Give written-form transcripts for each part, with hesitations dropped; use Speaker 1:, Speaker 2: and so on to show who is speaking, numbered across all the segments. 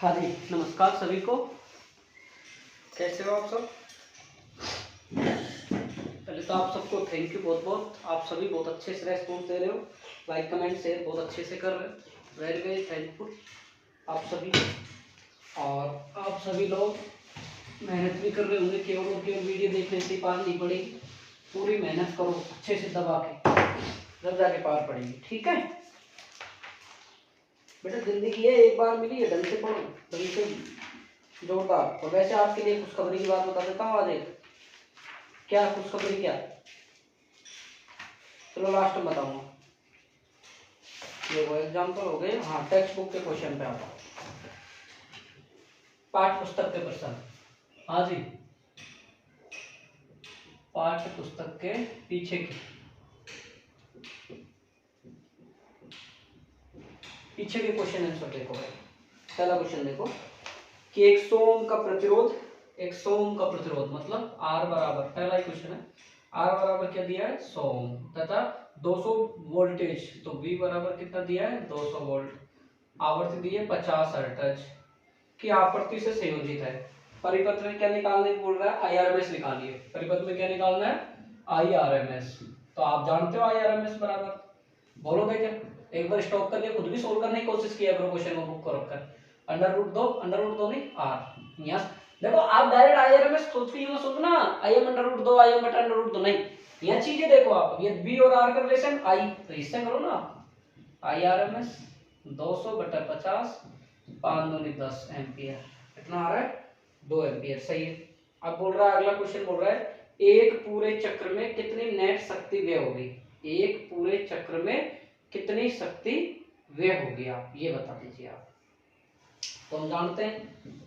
Speaker 1: हाँ जी, नमस्कार सभी को। कैसे हो आप सब? पहले तो आप सबको थैंक यू बहुत बहुत। आप सभी बहुत अच्छे से रेस्पॉन्स दे रहे हो, लाइक कमेंट शेयर बहुत अच्छे से कर रहे हो। वेरी वेरी थैंकफुल आप सभी। और आप सभी लोग मेहनत भी कर रहे होंगे, केवल और केवल वीडियो देखने से ही पार नहीं पड़ेगी। पूरी मेहनत करो अच्छे से दबा के, जब जाके पार पड़ेगी। ठीक है बेटा, जिंदगी है एक बार मिली है, ढंग से पढ़ो, ढंग से जोरदार। और वैसे आपके लिए खुशखबरी की बात बता देता हूँ आज एक। क्या खुशखबरी? क्या? चलो लास्ट में बताऊंगा। देखो एग्जाम तो हो गए। हाँ, टेक्स्ट बुक के क्वेश्चन पे आता हूँ, पाठ्य पुस्तक के प्रश्न। हाँ जी, पाठ्य पुस्तक के पीछे के क्वेश्चन आंसर देखो भाई। पहला क्वेश्चन देखो कि एक सोम का प्रतिरोध, मतलब R बराबर, पहला ही क्वेश्चन है, R बराबर क्या दिया है? 100 ओम तथा 200 वोल्टेज। तो V बराबर कितना दिया है? 200 वोल्ट। आवृत्ति दी है 50 हर्ट्ज की आवृत्ति से संयोजित है। परिपथ में क्या निकालने बोल रहा है? IRMS निकालिए। परिपथ में क्या निकालना है? IRMS। तो आप जानते हो IRMS बराबर, बोलो देखें। एक बार स्टॉप करके खुद भी सोल्व करने की कोशिश किया करो क्वेश्चन को बुक को रखकर। अंडर रूट दो नहीं, R। यहाँ देखो, आप डायरेक्ट IRMS सोच के यूं सोचना, IM अंडर रूट 2, IM बटा अंडर रूट 2 नहीं। यहाँ चीजें देखो आप, ये B और R का रिलेशन I, तो इससे करो ना। IRMS 200 बटा 50, 5 दूनी 10 एम्पियर। कितना आ रहा है? 2 एम्पियर। सही है। अब बोल रहा है, अगला क्वेश्चन बोल रहा है एक पूरे चक्र में कितनी नेट शक्ति व्यय होगी? एक पूरे चक्र में कितनी शक्ति व्यय होगी, आप ये बता दीजिए। आप तो हम जानते हैं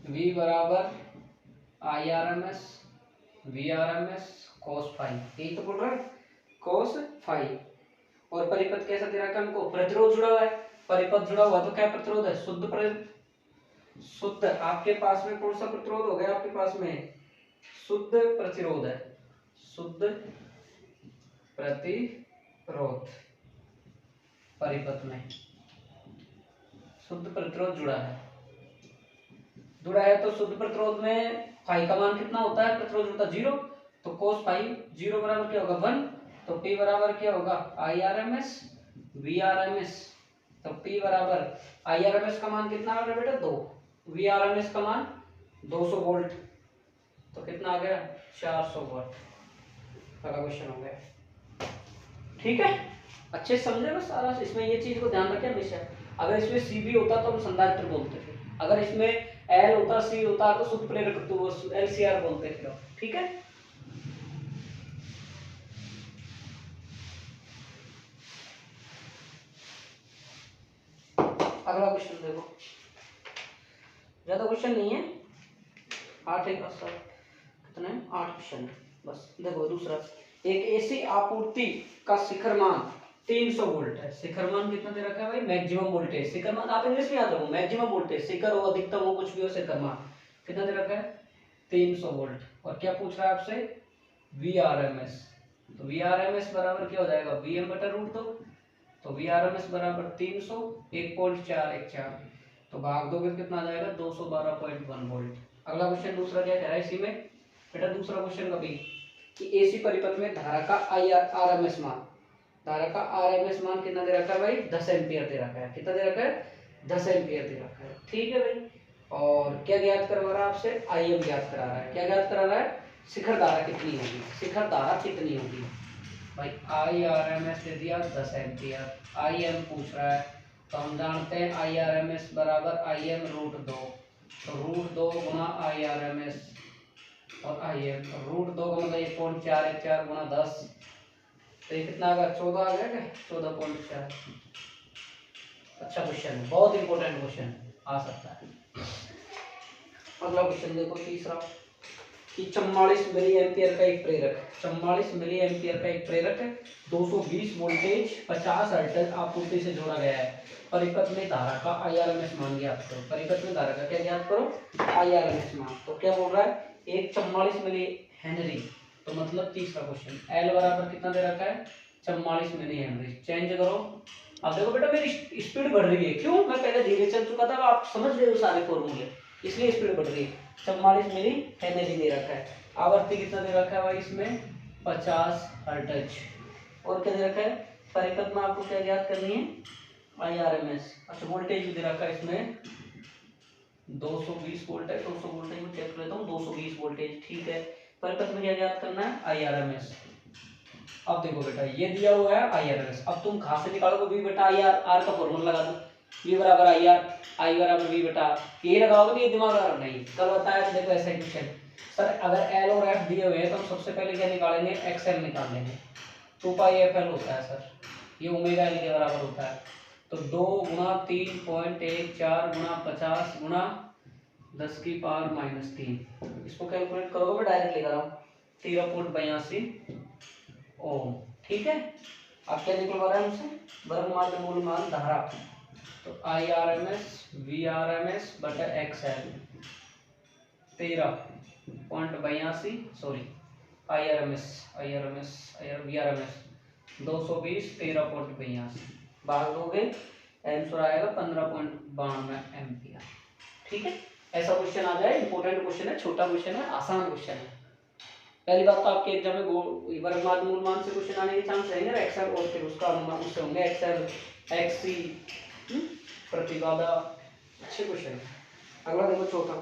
Speaker 1: V बराबर IRMS VRMS cos फाई, यही तो बोल रहा है, cos फाई। और परिपथ कैसा दे रखा है हमको? प्रतिरोध जुड़ा हुआ है। परिपथ जुड़ा हुआ तो क्या प्रतिरोध है? शुद्ध। आपके पास में कौन सा प्रतिरोध हो गया? आपके पास में शुद्ध प्रतिरोध है, शुद्ध प्रतिरोध। परिपथ में शुद्ध प्रतिरोध जुड़ा है तो शुद्ध प्रतिरोध में फाई का मान कितना होता है? प्रतिरोध होता है 0, तो cos फाई 0 बराबर क्या होगा? 1। तो P बराबर क्या होगा? IRMS VRMS। तो P बराबर IRMS का मान कितना आ रहा है बेटा? 2। VRMS का मान 200 वोल्ट, तो कितना आ गया? 400 वोल्ट। पहला क्वेश्चन हो गया। ठीक है, अच्छे से समझे ना सारा। इसमें ये चीज को ध्यान रखें हमेशा। अगर इसमें CB होता तो हम संधारित्र बोलते थे, अगर इसमें L होता, C होता तो शुद्ध प्रेरक तो वो LCR बोलते थे। ठीक है, अगला क्वेश्चन देखो, ज्यादा क्वेश्चन नहीं है, 8 एक कितने 8 क्वेश्चन बस। देखो दूसरा, एक ऐसी आपूर्ति का शिखर मान 300 वोल्ट है। शिखर मान कितना दे रखा है भाई? Maximum voltage. शिखर मान आप इंग्लिश में याद रखो, मैक्सिमम वोल्टेज। शिखर हो, अधिकतम हो, कुछ भी हो, शिखर मान कितना दे रखा है? 300 वोल्ट। और क्या पूछ रहा है आपसे? VRMS। तो VRMS बराबर क्या हो जाएगा? VM बटा रूट 2। तो VRMS बराबर 300, 1.414, तो भाग दोगे तो कितना आ जाएगा? 212.1 वोल्ट। अगला क्वेश्चन दूसरा क्या कह रहा है इसी में बेटा? दूसरा क्वेश्चन का भी कि AC परिपथ में धारा का RMS मान, धारा का RMS मान कितना दे रखा है भाई? 10 एम्पियर दे रखा है। कितना दे रखा है? 10 एम्पियर दे रखा है। ठीक है भाई। और क्या ज्ञात करवा रहा है आपसे? IM ज्ञात करा रहा है। क्या ज्ञात करा रहा है? शिखर धारा कितनी होगी, शिखर धारा कितनी होगी भाई? IRMS दे दिया 10 एम्पियर, IM पूछ रहा है, तो हम जानते हैं IRMS बराबर IM रूट 2। तो रूट 2 गुना IRMS और IM, रूट 2 का मतलब 1.414 गुना 10, तो ये कितना आ गया? 14 आ गया क्या? 14.4। अच्छा क्वेश्चन है, बहुत इंपॉर्टेंट क्वेश्चन आ सकता है। अगला क्वेश्चन देखो तीसरा, कि 44 मिली एम्पियर का एक प्रेरक, 44 मिली एम्पियर का एक प्रेरक 220 वोल्टेज 50 हर्ट्ज आपूर्ति से जोड़ा गया है। परिपथ में धारा का IRMS मान ज्ञात करो। परिपथ में धारा का क्या ज्ञात करो? IRMS मान। तो क्या बोल रहा है? एक 44 मिली हेनरी, तो मतलब तीसरा क्वेश्चन L बराबर कितना दे रखा है? 44 मिली हेनरी। चेंज करो, अब देखो बेटा मेरी स्पीड बढ़ रही है, क्यों? मैं पहले धीरे चल चुका था, अब आप समझ रहे हो सारे फॉर्मूले, इसलिए स्पीड बढ़ रही है। 44 मिली हेनरी दे रखा है। आवर्ती कितना दे रखा है भाई इसमें? 50 हर्ट्ज। और क्या दे रखा है? परिपथ में आपको क्या ज्ञात करनी है? IRMS। अच्छा वोल्टेज भी दे रखा है इसमें 220 वोल्ट है, 200 वोल्टेज में चेक कर लेता हूँ, 220 वोल्टेज, ठीक है। परिपथ में क्या ज्ञात करना है? IRMS। अब देखो बेटा ये दिया हुआ है IRMS, अब तुम कहाँ से निकालोगे? V बटा IR, का फॉर्मूला लगा दो, V बराबर IR, I बराबर V बटा, ये लगाओगे, ये दिमाग लगा नहीं। कल बताया देखो ऐसा क्वेश्चन, सर अगर L और F दिए हुए हैं तो हम सबसे पहले क्या निकालेंगे? XL निकाल लेंगे। 2πfl होता है सर, ये ओमेगा L के बराबर होता है। तो 2 गुणा 3.14 गुणा 50 गुणा 10 की पावर -3, इसको कैलकुलेट करोगे, मैं डायरेक्ट लिख रहा हूँ 13.82 ओम, ठीक है। अब क्या निकलवा रहा है हमसे? वर्गमान में मूलमान धारा, तो IRMS VRMS बटा XL 13.82, सॉरी IRMS VRMS 220 13.82 भाग दोगे, आंसर आएगा 15.92 एम्पियर, ठीक है। ऐसा क्वेश्चन आ जाए, इंपॉर्टेंट क्वेश्चन है, छोटा क्वेश्चन है, आसान क्वेश्चन है। पहली बात तो आपके एग्जाम में वर्गमान मूलमान से क्वेश्चन आने के चांस रहेंगे, एक्सेल और फिर उसका अनुमान उससे होंगे, एक्सेल XC प्रतिबाधा, अच्छे क्वेश्चन है। अगला देखो चौथा,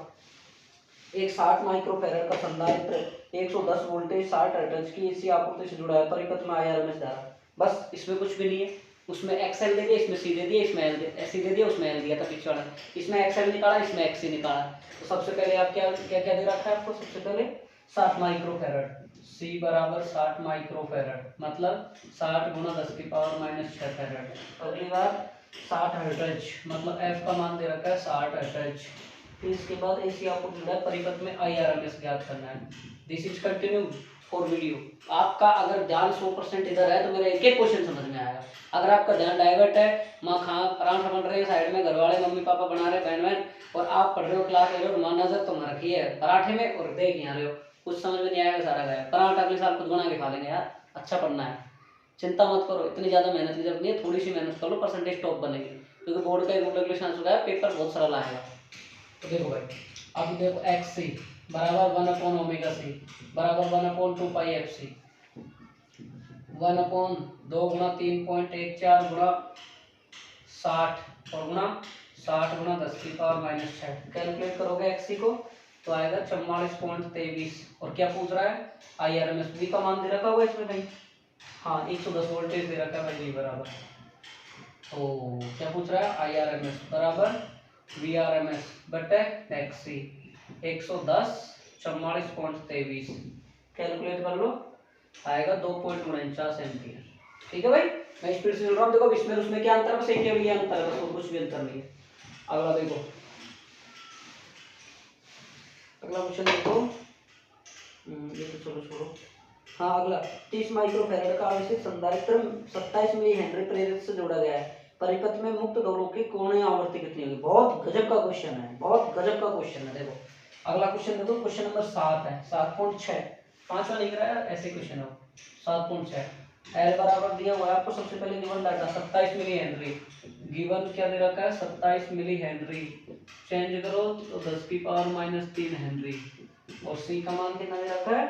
Speaker 1: एक 60 माइक्रोफैराड का संधारित्र 110 वोल्टेज 60 हर्ट्ज की एसी आपूर्ति से जुड़ा है, परिपथ में IRMS धारा, बस इसमें कुछ भी नहीं है। उसमें XL दे दिया, इसमें C दे दिया, इसमें ऐसे दे दिया, उसमें L दिया था पीछे वाला, इसमें XL निकाला, इसमें XC निकाला। तो सबसे पहले आप क्या क्या क्या दे रखा है आपको? सबसे पहले 60 माइक्रोफैराड, C बराबर 60 माइक्रोफैराड, मतलब 60 गुणा 10 की पावर -6 फैराड। अगली बार 60 हर्ट्ज, मतलब F का मान दे रखा है 60 हर्ट्ज। फिर इसके बाद एसी आपको जुड़ा है, परिपथ में IRMS ज्ञात करना है। This is continue for video. आपका अगर ध्यान 100% इधर है तो मेरा एक एक क्वेश्चन समझ में आएगा। अगर आपका ध्यान डाइवर्ट है, माँ खाना पराठा बन रहे हैं साइड में, घर वाले मम्मी पापा बना रहे, बहन बहन, और आप पढ़ रहे हो, क्लास ले रहे हो, माँ नजर तो रखी है पराठे में और देख यहाँ रहे हो, कुछ समझ में नहीं आएगा, सारा गया। पराठा अगले साल खुद बना के खा लेंगे यार, अच्छा पढ़ना है, चिंता मत करो, इतनी ज़्यादा मेहनत की जरूरत नहीं है, थोड़ी सी मेहनत कर लो, परसेंटेज टॉप बनेगी, क्योंकि बोर्ड का रूल रेगुलेशन होगा, पेपर बहुत सरल आएगा। तो देखो भाई, अब देखो XC बराबर 1/ओमेगा C बराबर 1/2πfc 1/2 गुणा 3.14 गुणा 60 और गुणा 60 गुणा 10 की पावर -6। कैलकुलेट करोगे XC को तो आएगा 44.23। और क्या पूछ रहा है? IRMS V का मान दे रखा होगा इसमें कहीं, हाँ 110 वोल्टेज दे रखा है भाई, V बराबर, तो क्या पूछ रहा है? IRMS बराबर VRMS बटे XC 110 44.23, कैलकुलेट कर लो, आएगा 2.49 एम्पियर, ठीक है भाई। मैं स्पीड से चल रहा हूँ, देखो इसमें उसमें क्या अंतर है? बस एक ये अंतर है, बस और कुछ भी अंतर नहीं है। अगला देखो, अगला क्वेश्चन देखो, ये तो चलो छोड़ो। हाँ अगला, 30 माइक्रोफैराड का आवेशित संधारित्र 27 मिली हेनरी प्रेरित से जोड़ा गया है, परिपथ में मुक्त दोलकों की कोणीय आवृत्ति कितनी होगी? बहुत गजब का क्वेश्चन है, बहुत गजब का क्वेश्चन है। देखो अगला क्वेश्चन देखो, क्वेश्चन नंबर 7 है, 7.6, पांचवा लिख रहा है, ऐसे क्वेश्चन हो 7.6। L बराबर दिया हुआ है आपको, सबसे पहले given data 27 millihenry, given क्या दे रखा है? 27 मिली हेनरी, चेंज करो तो 10 की पावर -3 हेनरी, और C का मान कितना दे रखा है?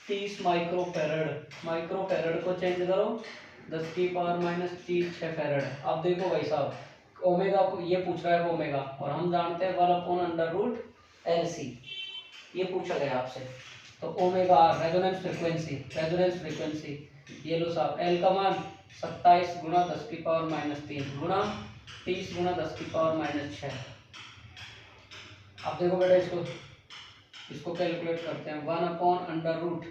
Speaker 1: 30 माइक्रोफैराड, माइक्रोफैराड को चेंज करो 10 की पावर -6 फैराड। अब देखो भाई साहब, ओमेगा ये पूछ रहा है ओमेगा, और हम जानते हैं 1/√LC, ये पूछा गया आपसे। तो ओमेगा रेजोनेंस फ्रीक्वेंसी, ये लो साहब, L का मान 27 गुणा 10 की पावर -3 गुणा 30 गुणा 10 की पावर -6। अब देखो बेटा इसको कैलकुलेट करते हैं, 1/√,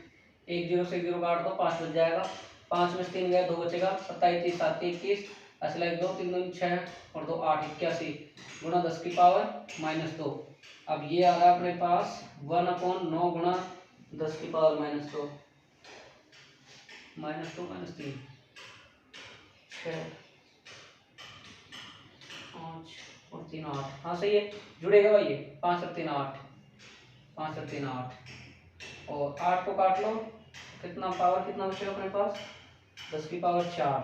Speaker 1: 1 0 से 0 काट दो, 5 बच जाएगा, 5 में से 3 गया, 2 बचेगा, 27 30 7 21, असला 2 3 2 6 और 2 8 81 गुणा 10 की पावर -2। अब ये आ रहा है अपने पास 1/9 गुणा 10 की पावर -2 -3 6 5 और 3 8, हाँ सही है, जुड़ेगा भाई, ये 5 और 3 8, 5 और 3 8, और 8 को काट लो, कितना पावर कितना बचेगा अपने पास? 10 की पावर 4,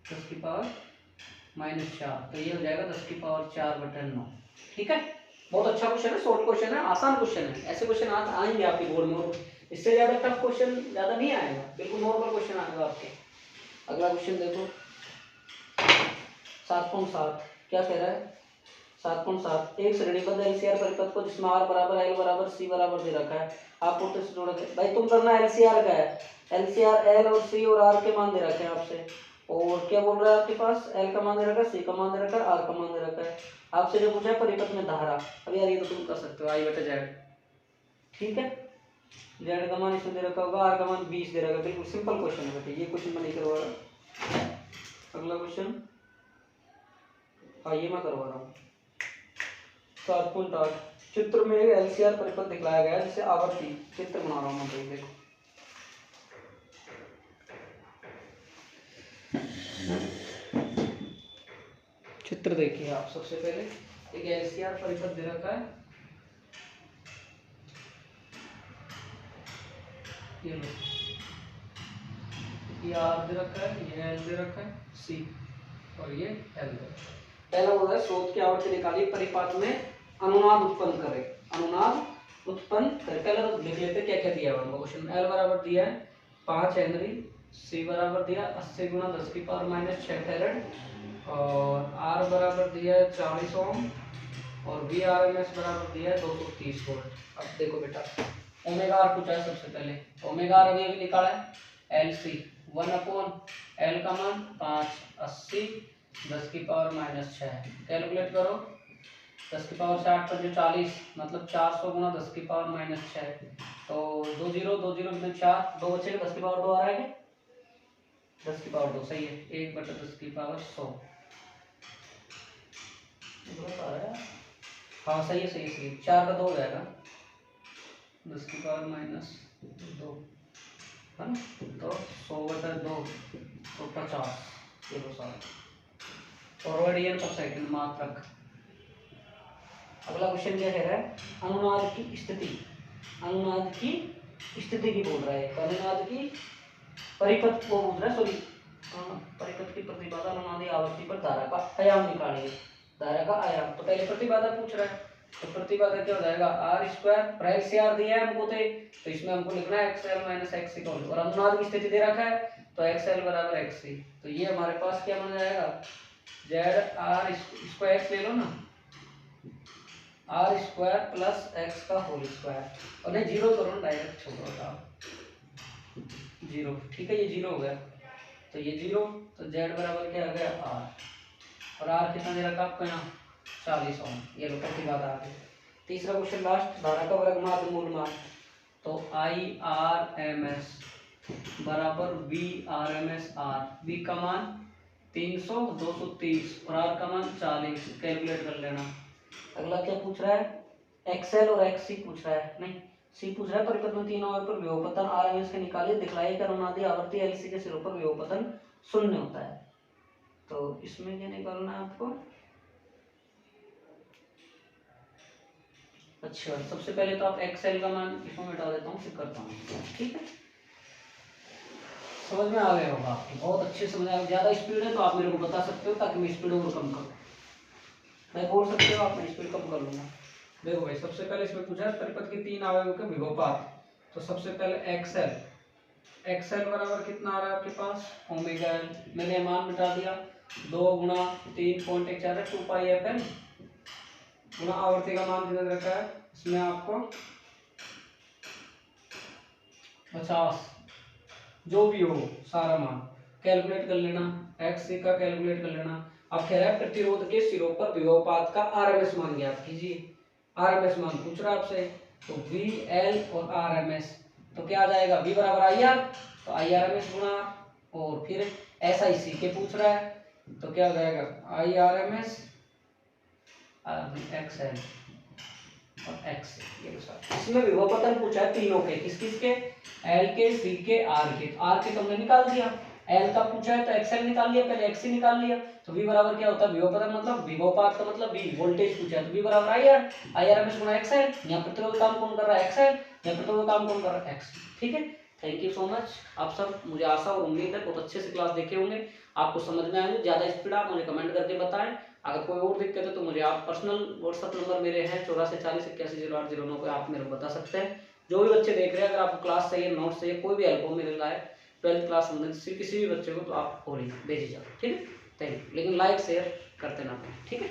Speaker 1: 10 की पावर -4, तो ये हो जाएगा 10⁴/9। ठीक है, बहुत अच्छा क्वेश्चन है, शॉर्ट क्वेश्चन है, आसान क्वेश्चन है। ऐसे क्वेश्चन आज आएंगे आपके बोर्ड में, और इससे ज्यादा टफ क्वेश्चन ज्यादा नहीं आएगा, बिल्कुल नॉर्मल क्वेश्चन आएगा आपके। अगला क्वेश्चन देखो 7.7, क्या कह रहा है 7.7, एक श्रेणीबद्ध एलसीआर परिपथ को जिसमें R बराबर L बराबर C बराबर दे रखा है, आप पुट से जोड़ के भाई तुम करना एलसीआर का है, एलसीआर L और C और R के मान दे रखे हैं आपसे, और क्या बोल रहा है आपके पास L का मान दे रखा है, C का मान दे रखा है, R का मान दे रखा है, आपसे जो पूछा है परिपथ में धारा। अब यार ये तो तुम कर सकते हो I/Z, ठीक है, Z का मान इसमें दे रखा होगा, R का मान 20 दे रखा है, बिल्कुल सिंपल क्वेश्चन है बेटे, ये क्वेश्चन मैं नहीं करवा रहा। अगला क्वेश्चन, हाँ ये मैं करवा रहा हूँ 7.8, चित्र में एलसीआर परिपथ दिखाया गया है जिसे आवर्ती चित्र बना रहा हूँ मैं, देखो चित्र देखिए आप। सबसे पहले एक एलसीआर परिपथ दे रखा है, ये लो, ये आर दे रखा है, ये एल दे रखा है, सी और ये एल दे रखा है। पहला बोल रहा है स्रोत की आवर्ती निकालिए, परिपात में अनुनाद उत्पन्न करे, अनुनाद उत्पन्न करे। पहले तो लिख लेते क्या क्या दिया है क्वेश्चन में। एल बराबर दिया है 5 हेनरी, सी बराबर दिया 80 × 10⁻⁶ फैरेड, और आर बराबर दिया है 40 ओम, और वी आर एम एस बराबर दिया है 230 वोल्ट। अब देखो बेटा ओमेगा आर पूछा है सबसे पहले, ओमेगा आर अभी अभी निकाला है, एल सी 1/L का मान 5, 80 10⁻⁶, कैलकुलेट करो 10⁻⁷ पर जो 40 मतलब 400 × 10⁻⁶, तो 2 0 2 0 में 4, 2 बचेगा 10⁻² आ रहा है क्या, 10⁻², सही है, 1/10⁻100 गलत आ रहा है, हाँ सही है सही है सही है, 4 का 2 हो जाएगा 10⁻² है ना, तो 100/2 तो 50, ये लो सारा फॉरवर्ड पर सेकंड मात्रक। अगला क्वेश्चन क्या कह रहा है, अनुनाद की स्थिति, अनुनाद की स्थिति की बोल रहा है, अनुनाद की परिपथ को बोल रहा है, सॉरी परिपथ की प्रतिबाधा अनुनादी आवर्ती पर धारा का आयाम निकालिए, धारा का आयाम। तो पहले प्रतिबाधा पूछ रहा है, तो प्रतिबाधा क्या हो जाएगा R² प्राइल से R दिया है हमको, तो इसमें हमको लिखना है XL - XC, और अनुनाद की स्थिति दे रखा है तो XL बराबर XC, तो ये हमारे पास क्या बन जाएगा ZR, इसको x ले लो ना, R² + x का होल स्क्वायर, और नहीं जीरो करो ना डायरेक्ट, छोड़ो था 0, ठीक है, ये 0 हो गया, तो ये 0, तो Z बराबर क्या आ गया R, और R कितना दे रखा आपको यहाँ 40 ओम, ये लो प्रतिबाधा आ गई। तीसरा क्वेश्चन लास्ट, धारा का वर्गमात्र मूल मान, तो IRMS बराबर VRMS R, V का मान 300 230 और R का मान 40, कैलकुलेट कर लेना। अगला क्या पूछ रहा है, XL और XC पूछ रहा है, नहीं C पूछ रहा है, परिपथ में तीनों आवर पर विभवपतन RMS के निकालिए, दिखलाइए कि अनुनादी आवर्ती LC के सिरों पर विभवपतन 0 होता है। तो इसमें क्या निकालना है आपको, अच्छा सबसे पहले तो आप XL का मान इसमें मिटा देता हूँ, फिर करता हूँ, ठीक है, समझ में आ गया होगा आपको, बहुत अच्छे समझ आ, ज़्यादा स्पीड है तो आप मेरे को बता सकते हो ताकि मैं स्पीड और कम करूँ, मैं बोल सकते हो आप, मैं स्पीड कम कर लूँगा। देखो भाई सबसे पहले इसमें पूछा है परिपथ के 3 अवयवों के विभवपात, तो सबसे पहले XL बराबर कितना आ रहा है आपके पास ओमेगा L, मैंने मान मिटा दिया, 2 × 3.14 2πfL गुना आवर्ती का मान कितना रखा है, इसमें आपको 50, जो भी हो सारा मान कैलकुलेट कर लेना, XC का कैलकुलेट कर लेना। अब कह रहा है प्रतिरोध के सिरों पर विभवपात का RMS मान ज्ञात कीजिए, RMS मान पूछ रहा है आपसे, तो VL और RMS, तो क्या आ जाएगा V बराबर IR, तो IRMS गुणा, और फिर SIC के पूछ रहा है, तो क्या हो जाएगा IRMS XL और XC, ये इसमें विभवपतन पूछा है तीनों के, किस किस के, L के, C के, R के, R के तुमने निकाल दिया, L का पूछा है तो XL निकाल लिया, पहले XC निकाल लिया, तो V बराबर क्या होता है विभवपतन मतलब विभवपात का मतलब V, वोल्टेज पूछा है तो V बराबर IR, IRMS गुणा XL, यहाँ प्रतिरोध काम कौन कर रहा है XL, यहाँ प्रतिरोध काम कौन कर रहा है XC, ठीक है। थैंक यू सो मच, आप सब, मुझे आशा और उम्मीद है बहुत अच्छे से क्लास देखे होंगे। आपको समझ में आएंगे। ज़्यादा स्पीड आप मुझे कमेंट करके बताएं। अगर कोई और दिक्कत है तो मुझे आप पर्सनल व्हाट्सअप नंबर मेरे हैं 8440810809 पे आप मेरे को बता सकते हैं। जो भी बच्चे देख रहे हैं, अगर आपको क्लास चाहिए, नोट्स चाहिए, कोई भी हेल्प हो मेरे लायक 12th क्लास में किसी भी बच्चे को, तो आप बोलिए भेजी जाओ, ठीक है। Thank you. लेकिन लाइक शेयर करते ना, ठीक है।